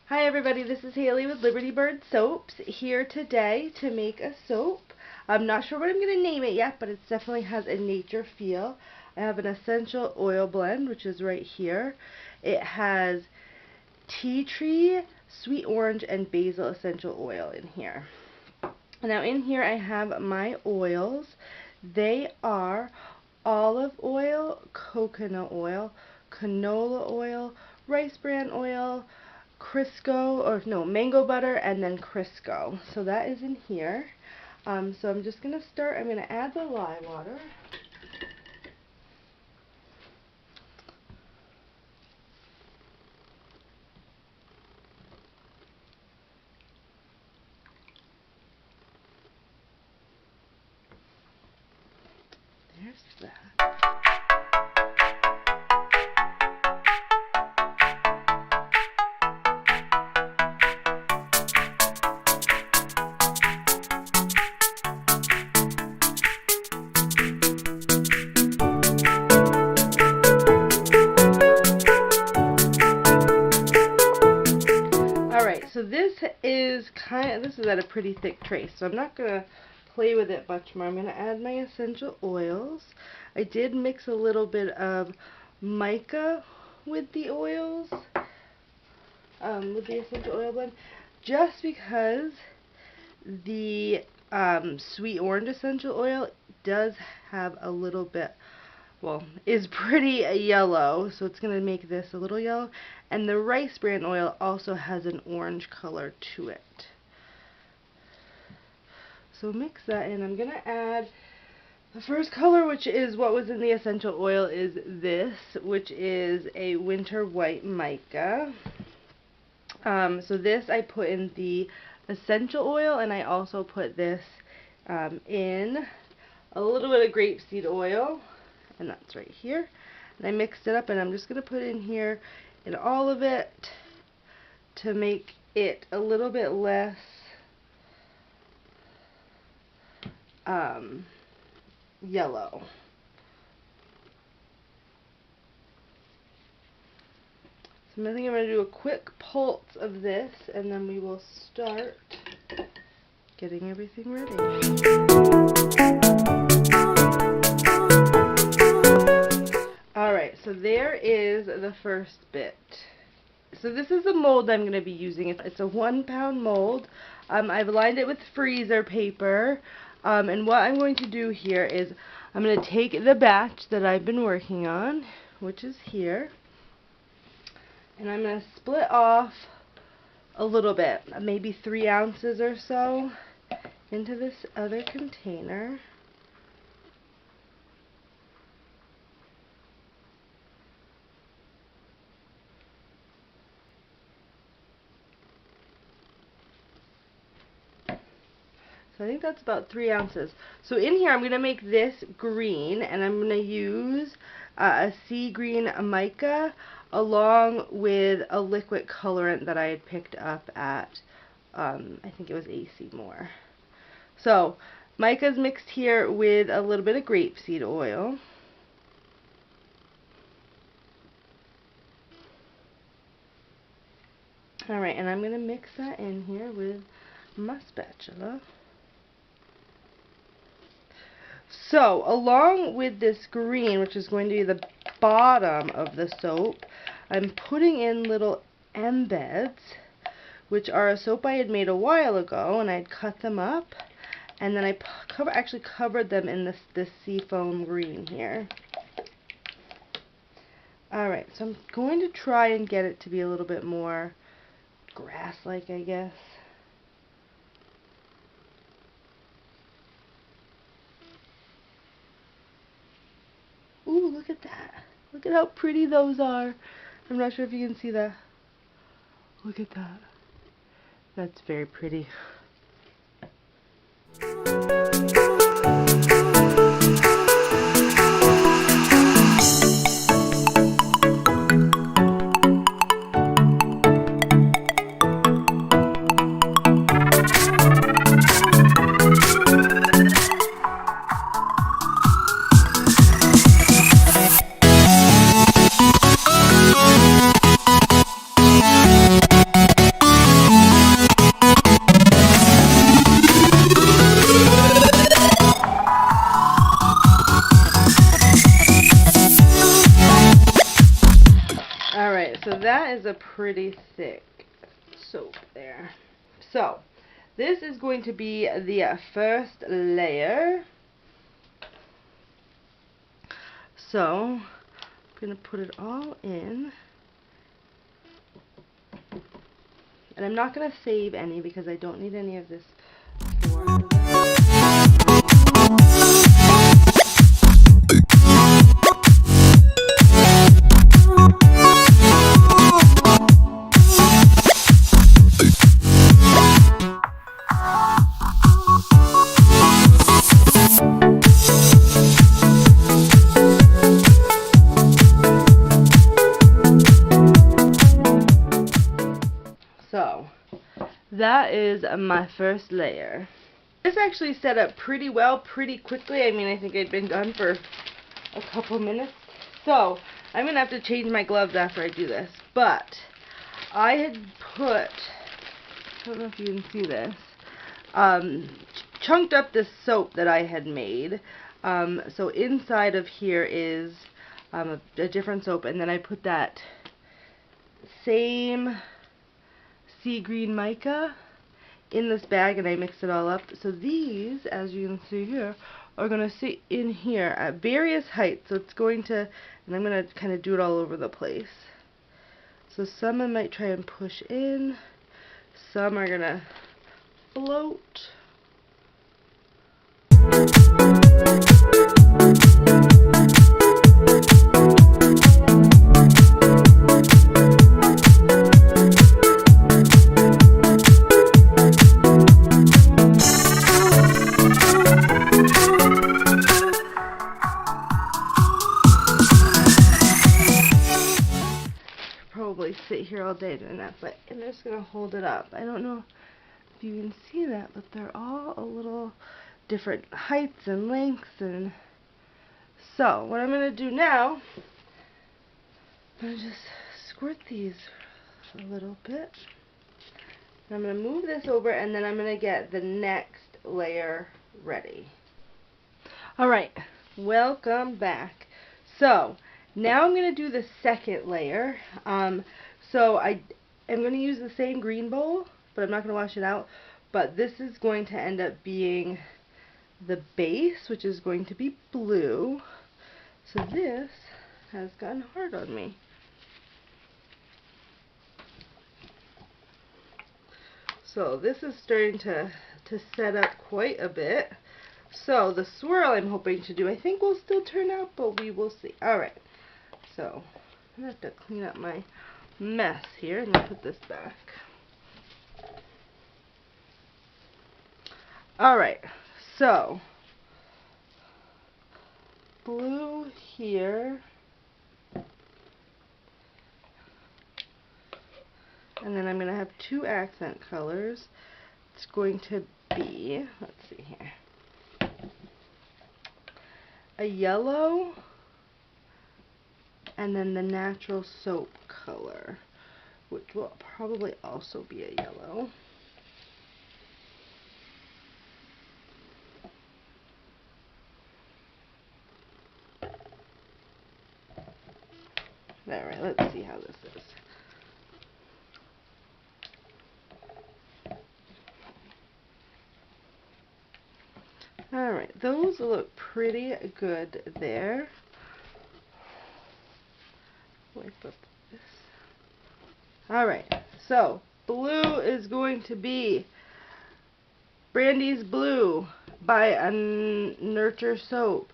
Hi everybody, this is Hayley with Liberty Bird Soaps, here today to make a soap. I'm not sure what I'm going to name it yet, but it definitely has a nature feel. I have an essential oil blend, which is right here. It has tea tree, sweet orange, and basil essential oil in here. Now in here I have my oils. They are olive oil, coconut oil, canola oil, rice bran oil, mango butter, and then Crisco. So that is in here. So I'm just going to start. I'm going to add the lye water. There's that. So this is at a pretty thick trace, so I'm not going to play with it much more. I'm going to add my essential oils. I did mix a little bit of mica with the oils, with the essential oil blend, just because the sweet orange essential oil does have a little bit, is pretty yellow, so it's going to make this a little yellow. And the rice bran oil also has an orange color to it. So mix that in. I'm going to add the first color, which is what was in the essential oil, is this, which is a winter white mica. So this I put in the essential oil, and I also put this in a little bit of grapeseed oil, and that's right here. And I mixed it up, and I'm just going to put in here in all of it to make it a little bit less yellow. So I think I'm going to do a quick pulse of this, and then we will start getting everything ready. Alright, so there is the first bit. So this is the mold I'm going to be using. It's a 1 pound mold. I've lined it with freezer paper. And what I'm going to do here is I'm going to take the batch that I've been working on, which is here, and I'm going to split off a little bit, maybe 3 ounces or so, into this other container. So I think that's about 3 ounces. So in here I'm going to make this green, and I'm going to use a sea green mica along with a liquid colorant that I had picked up at, I think it was AC Moore. So mica's mixed here with a little bit of grapeseed oil. Alright, and I'm going to mix that in here with my spatula. So, along with this green, which is going to be the bottom of the soap, I'm putting in little embeds, which are a soap I had made a while ago, and I'd cut them up, and then I actually covered them in this seafoam green here. Alright, so I'm going to try and get it to be a little bit more grass-like, I guess. Ooh, look at that. Look at how pretty those are. I'm not sure if you can see that. Look at that. That's very pretty. is a pretty thick soap there. So, this is going to be the first layer. So, I'm going to put it all in. And I'm not going to save any because I don't need any of this for So, that is my first layer. This actually set up pretty well, pretty quickly. I mean, I think I'd been gone for a couple minutes. So, I'm going to have to change my gloves after I do this. But, I had put, I don't know if you can see this, chunked up this soap that I had made. So, inside of here is a different soap. And then I put that same sea green mica in this bag, and I mixed it all up. So these, as you can see here, are going to sit in here at various heights. So it's going to, and I'm going to kind of do it all over the place. So some I might try and push in, some are going to float. Probably sit here all day doing that, but I'm just going to hold it up. I don't know if you can see that, but they're all a little different heights and lengths. And so what I'm going to do now, I'm going to just squirt these a little bit. I'm going to move this over, and then I'm going to get the next layer ready. Alright, welcome back. So now I'm going to do the second layer. So I'm going to use the same green bowl, but I'm not going to wash it out. But this is going to end up being the base, which is going to be blue. So this has gotten hard on me. So this is starting to set up quite a bit. So the swirl I'm hoping to do, I think will still turn out, but we will see. Alright, so I'm going to have to clean up my mess here and put this back. Alright, so blue here, and then I'm going to have two accent colors. It's going to be, let's see here, a yellow, and then the natural soap color, which will probably also be a yellow. Alright, let's see how this is. Alright, those look pretty good there. Wipe up this. Alright, so blue is going to be Brandy's Blue by a Nurture soap.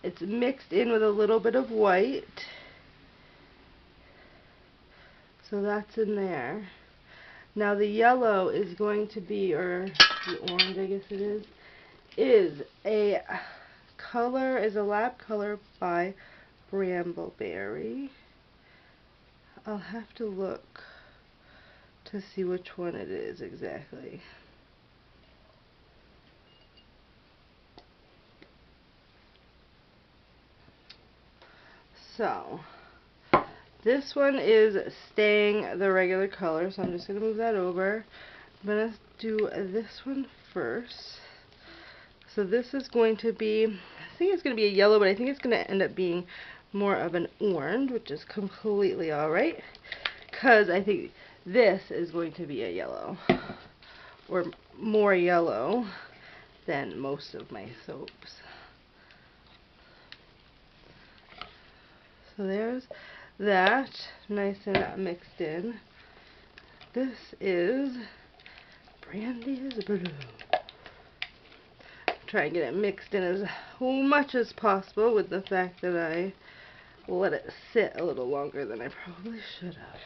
It's mixed in with a little bit of white. So that's in there. Now the yellow is going to be, or the orange I guess it is a color, is a lab color by Bramble Berry. I'll have to look to see which one it is exactly. So this one is staying the regular color, so I'm just going to move that over. I'm going to do this one first. So this is going to be, I think it's going to be a yellow, but I think it's going to end up being more of an orange, which is completely alright. because I think this is going to be a yellow, or more yellow than most of my soaps. So there's that, nice and mixed in. This is Brandy's Blue. Try and get it mixed in as much as possible, with the fact that I let it sit a little longer than I probably should have.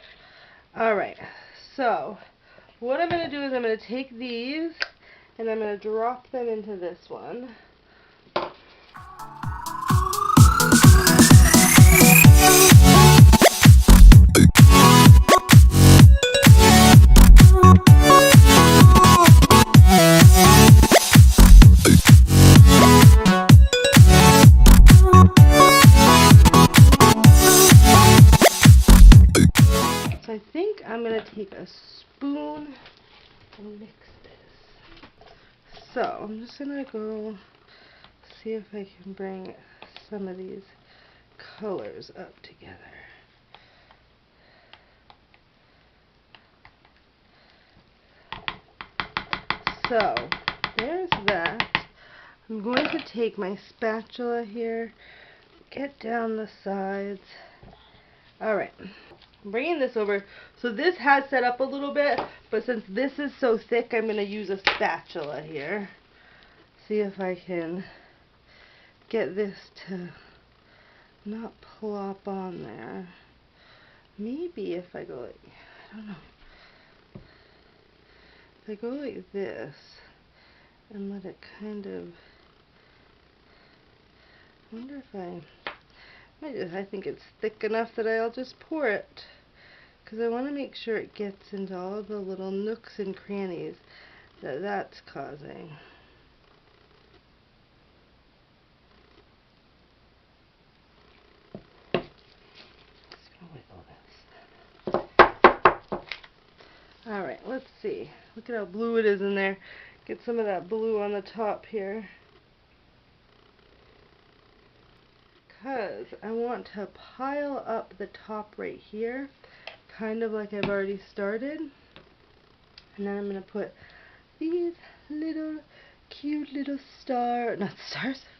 Alright, so what I'm going to do is I'm going to take these and I'm going to drop them into this one. So I think I'm going to take a spoon and mix this. So I'm just going to go see if I can bring some of these colors up together. So there's that. I'm going to take my spatula here, get down the sides. Alright, I'm bringing this over. So this has set up a little bit, but since this is so thick, I'm going to use a spatula here. See if I can get this to not plop on there. Maybe if I go like, I don't know. If I go like this and let it kind of, I wonder if I think it's thick enough that I'll just pour it, because I want to make sure it gets into all the little nooks and crannies that that's causing. Just gonna wiggle this. Alright, let's see. Look at how blue it is in there. Get some of that blue on the top here, because I want to pile up the top right here, kind of like I've already started. And then I'm going to put these little cute little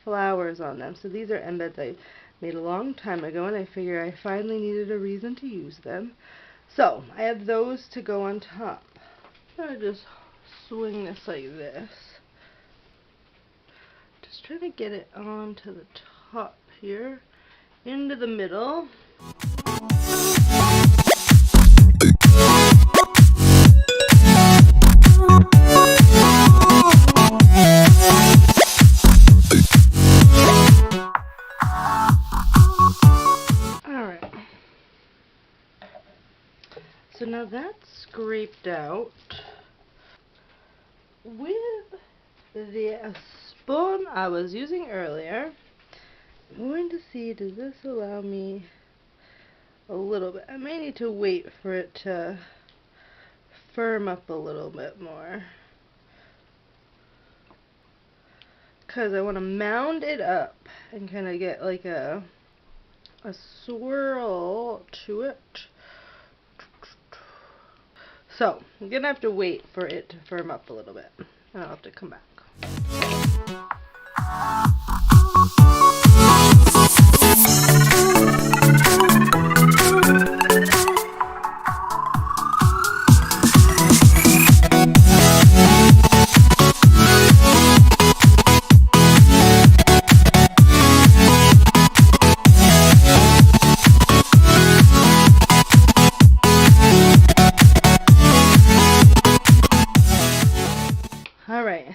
flowers on them. So these are embeds I made a long time ago, and I figure I finally needed a reason to use them. So I have those to go on top. I'm going to just swing this like this. Just trying to get it onto the top here, into the middle. Alright. So now that's scraped out. With the spoon I was using earlier, I'm going to see, does this allow me a little bit? I may need to wait for it to firm up a little bit more, because I want to mound it up and kind of get like a swirl to it. So I'm gonna have to wait for it to firm up a little bit, and I'll have to come back. Alright,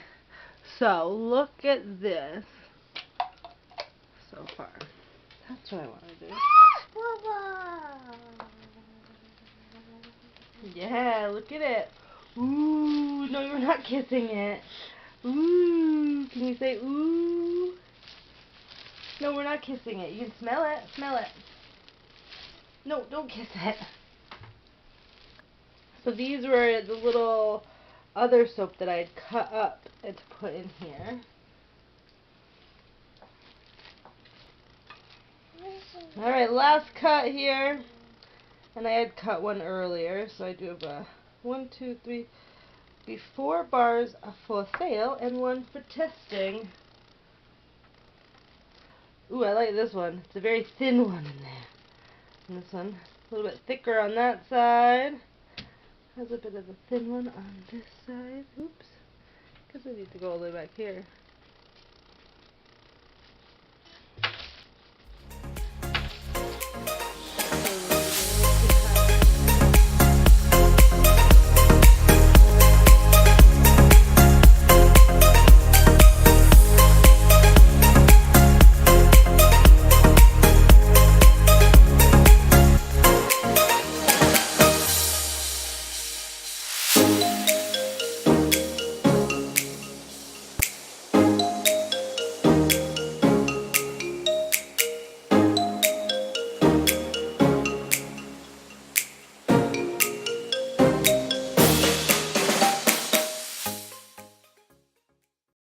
so look at this so far. That's what I want to do. Yeah, look at it. Ooh, no, you're not kissing it. Ooh, can you say ooh? No, we're not kissing it. You can smell it. Smell it. No, don't kiss it. So these were the little other soap that I had cut up and to put in here. Alright, last cut here. And I had cut one earlier, so I do have a 1, 2, 3, 4 bars for sale and one for testing. Ooh, I like this one. It's a very thin one in there. And this one, a little bit thicker on that side. Has a bit of a thin one on this side. Oops. Because I need to go all the way back here.